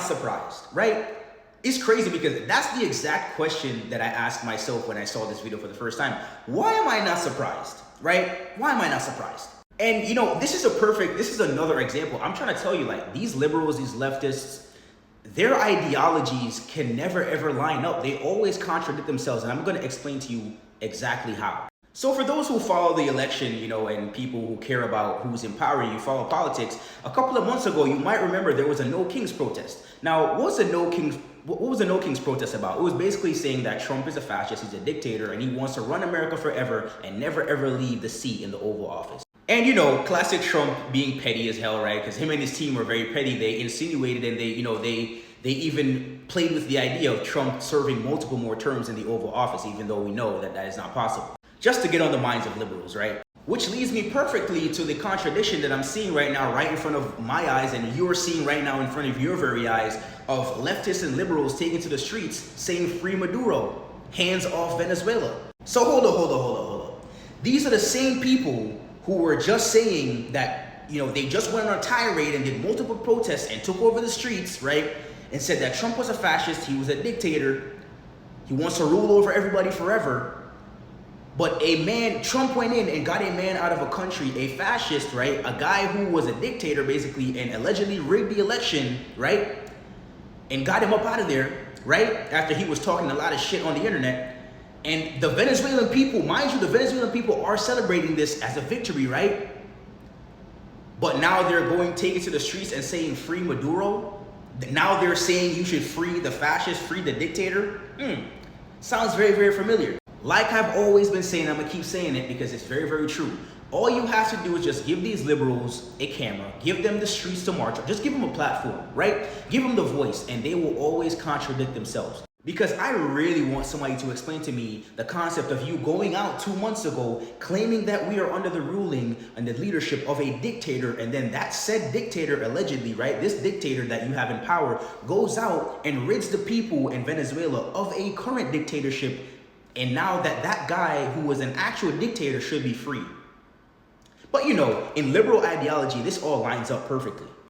not surprised, right? It's crazy because that's the exact question that I asked myself when I saw this video for the first time. Why am I not surprised, right? Why am I not surprised? And you know, this is another example. I'm trying to tell you, like, these liberals, these leftists, their ideologies can never ever line up. They always contradict themselves, and I'm going to explain to you exactly how. So for those who follow the election, you know, and people who care about who's in power, you follow politics, a couple of months ago, you might remember there was a No Kings protest. Now, what was the No Kings protest about? It was basically saying that Trump is a fascist, he's a dictator, and he wants to run America forever and never ever leave the seat in the Oval Office. And you know, classic Trump being petty as hell, right? Because him and his team were very petty. They insinuated and they even played with the idea of Trump serving multiple more terms in the Oval Office, even though we know that that is not possible. Just to get on the minds of liberals, right? Which leads me perfectly to the contradiction that I'm seeing right now, right in front of my eyes, and you're seeing right now in front of your very eyes, of leftists and liberals taking to the streets saying free Maduro, hands off Venezuela. So hold up. These are the same people who were just saying that, you know, they just went on a tirade and did multiple protests and took over the streets, right? And said that Trump was a fascist, he was a dictator, he wants to rule over everybody forever. But Trump went in and got a man out of a country, a fascist, right? A guy who was a dictator, basically, and allegedly rigged the election, right? And got him up out of there, right? After he was talking a lot of shit on the internet. And the Venezuelan people, mind you, the Venezuelan people are celebrating this as a victory, right? But now they're going taking to the streets and saying free Maduro. Now they're saying you should free the fascist, free the dictator. Sounds very, very familiar. Like I've always been saying, I'm gonna keep saying it because it's very, very true. All you have to do is just give these liberals a camera, give them the streets to march on, just give them a platform, right? Give them the voice, and they will always contradict themselves. Because I really want somebody to explain to me the concept of you going out 2 months ago, claiming that we are under the ruling and the leadership of a dictator, and then that said dictator, allegedly, right, this dictator that you have in power, goes out and rids the people in Venezuela of a current dictatorship. And now that guy who was an actual dictator should be free. But you know, in liberal ideology, this all lines up perfectly.